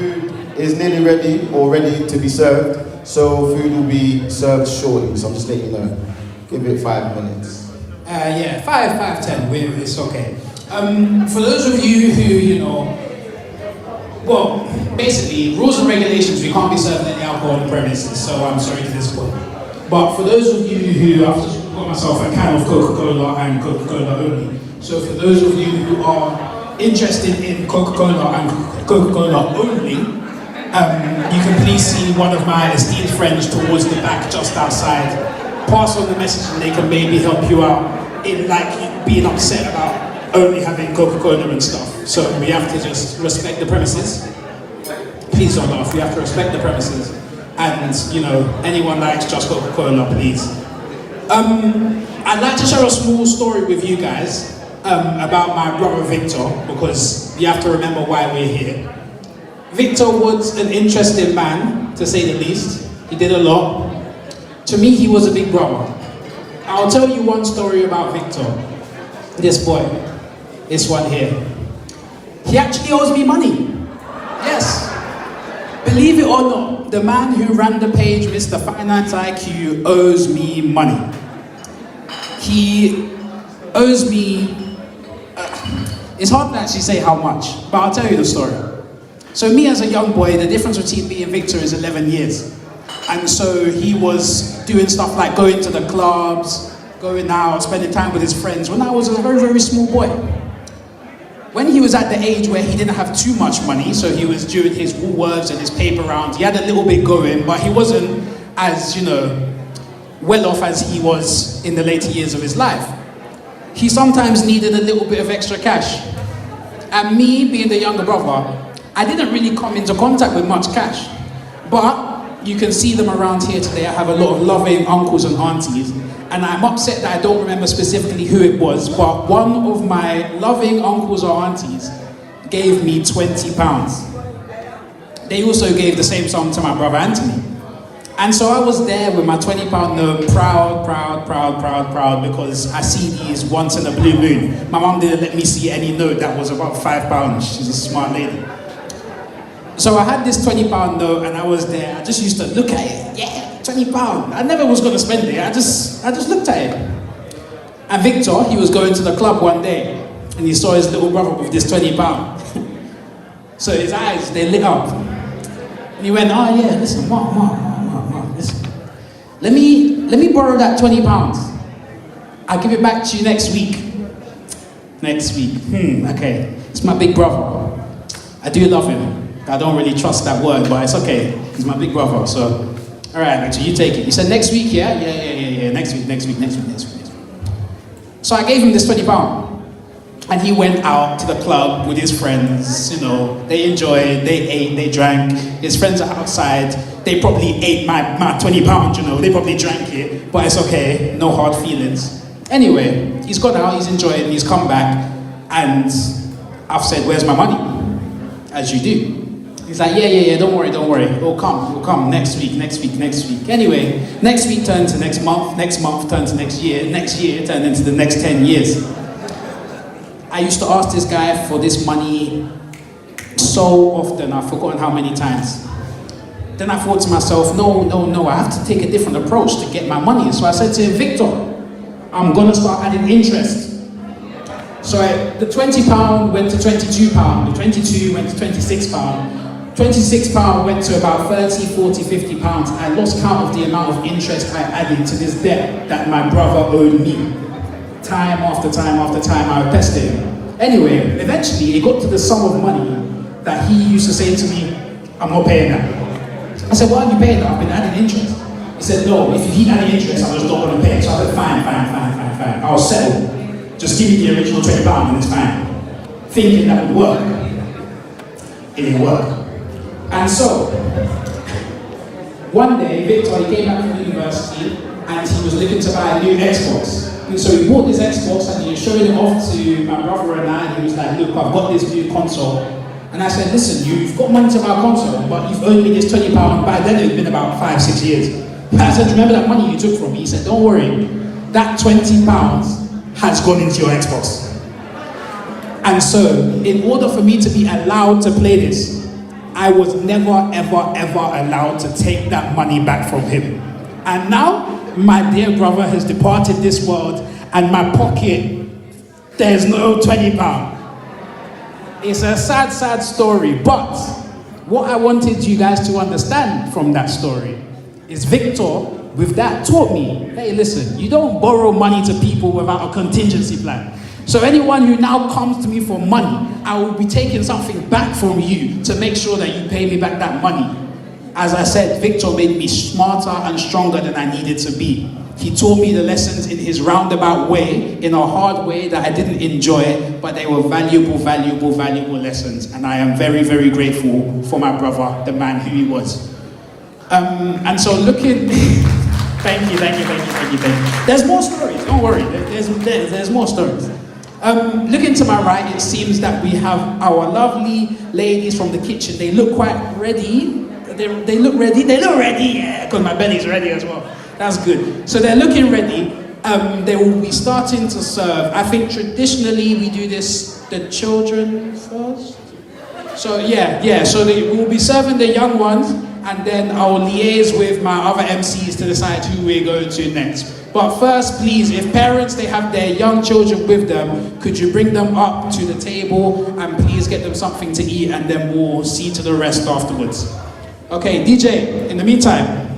food is nearly ready or ready to be served. So food will be served shortly. So I'm just letting you know. Give it 5 minutes. Yeah, 10. It's okay. For those of you who, well, basically, rules and regulations, we can't be serving any alcohol on the premises, so I'm sorry to disappoint. But for those of you who, I've just got myself a can of Coca-Cola and Coca-Cola only. So for those of you who are interested in Coca-Cola and Coca-Cola only, you can please see one of my esteemed friends towards the back, just outside. Pass on the message and they can maybe help you out in like being upset about only having Coca-Cola and stuff. So we have to just respect the premises. Please don't laugh, we have to respect the premises. And, anyone likes just Coca-Cola, please. I'd like to share a small story with you guys about my brother Viktor, because you have to remember why we're here. Viktor was an interesting man, to say the least. He did a lot. To me, he was a big brother. I'll tell you one story about Viktor. This boy. This one here. He actually owes me money. Yes. Believe it or not, the man who ran the page, Mr. Finance IQ, owes me money. He owes me, it's hard to actually say how much, but I'll tell you the story. So me as a young boy, the difference between me and Viktor is 11 years. And so he was doing stuff like going to the clubs, going out, spending time with his friends when I was a very, very small boy. When he was at the age where he didn't have too much money, so he was doing his Woolworths and his paper rounds, he had a little bit going, but he wasn't as, well off as he was in the later years of his life. He sometimes needed a little bit of extra cash. And me, being the younger brother, I didn't really come into contact with much cash. But you can see them around here today. I have a lot of loving uncles and aunties. And I'm upset that I don't remember specifically who it was, but one of my loving uncles or aunties gave me £20. They also gave the same sum to my brother Anthony. And so I was there with my £20 note, proud, because I see these once in a blue moon. My mum didn't let me see any note that was about £5. She's a smart lady. So I had this £20 note and I was there. I just used to look at it. Yeah, £20. I never was going to spend it. I just looked at it. And Viktor, he was going to the club one day and he saw his little brother with this £20. So his eyes, they lit up. And he went, oh yeah, listen, Mark, listen. Let me borrow that £20. I'll give it back to you next week. Next week. Okay. It's my big brother. I do love him. I don't really trust that word, but it's okay. He's my big brother, so. All right, Victor, you take it. You said next week, yeah? Yeah. Next week. So I gave him this £20. And he went out to the club with his friends, they enjoyed, they ate, they drank. His friends are outside. They probably ate my £20, they probably drank it, but it's okay, no hard feelings. Anyway, he's gone out, he's enjoyed, he's come back, and I've said, where's my money? As you do. He's like, yeah, don't worry. It'll come next week. Anyway, next week turned to next month turned to next year turned into the next 10 years. I used to ask this guy for this money so often, I've forgotten how many times. Then I thought to myself, no, I have to take a different approach to get my money. So I said to him, Viktor, I'm gonna start adding interest. So the £20 went to £22, the 22 went to £26. £26 went to about 30, 40, 50 pounds. I lost count of the amount of interest I added to this debt that my brother owed me. Time after time, I pestered him. Anyway, eventually it got to the sum of money that he used to say to me, I'm not paying that. I said, why are you paying that? I've been adding interest. He said, no, if you keep adding interest, I'm just not going to pay. So I said, fine. I'll settle. Just give me the original £20 and it's fine. Thinking that would work. It didn't work. And so, one day, Viktor, he came back from university and he was looking to buy a new Xbox. And so he bought this Xbox and he was showing it off to my brother and I, and he was like, look, I've got this new console. And I said, listen, you've got money to buy a console, but you've owed me this £20. By then it had been about 5-6 years. And I said, remember that money you took from me? He said, don't worry, that £20 has gone into your Xbox. And so, in order for me to be allowed to play this, I I was never, ever, ever allowed to take that money back from him. And now, my dear brother has departed this world, and my pocket, there's no £20. It's a sad, sad story, but what I wanted you guys to understand from that story is Viktor, with that, taught me, hey, listen, you don't borrow money to people without a contingency plan. So anyone who now comes to me for money, I will be taking something back from you to make sure that you pay me back that money. As I said, Viktor made me smarter and stronger than I needed to be. He taught me the lessons in his roundabout way, in a hard way that I didn't enjoy, but they were valuable, valuable, valuable lessons. And I am very, very grateful for my brother, the man who he was. And so looking, thank you. There's more stories, don't worry, there's more stories. Looking to my right, it seems that we have our lovely ladies from the kitchen. They look quite ready. They look ready, yeah, because my belly's ready as well. That's good. So they're looking ready. They will be starting to serve. I think traditionally we do this, the children first. So yeah, so we will be serving the young ones, and then I'll liaise with my other MCs to decide who we're going to next. But first, please, if parents, they have their young children with them, could you bring them up to the table and please get them something to eat, and then we'll see to the rest afterwards. Okay, DJ, in the meantime,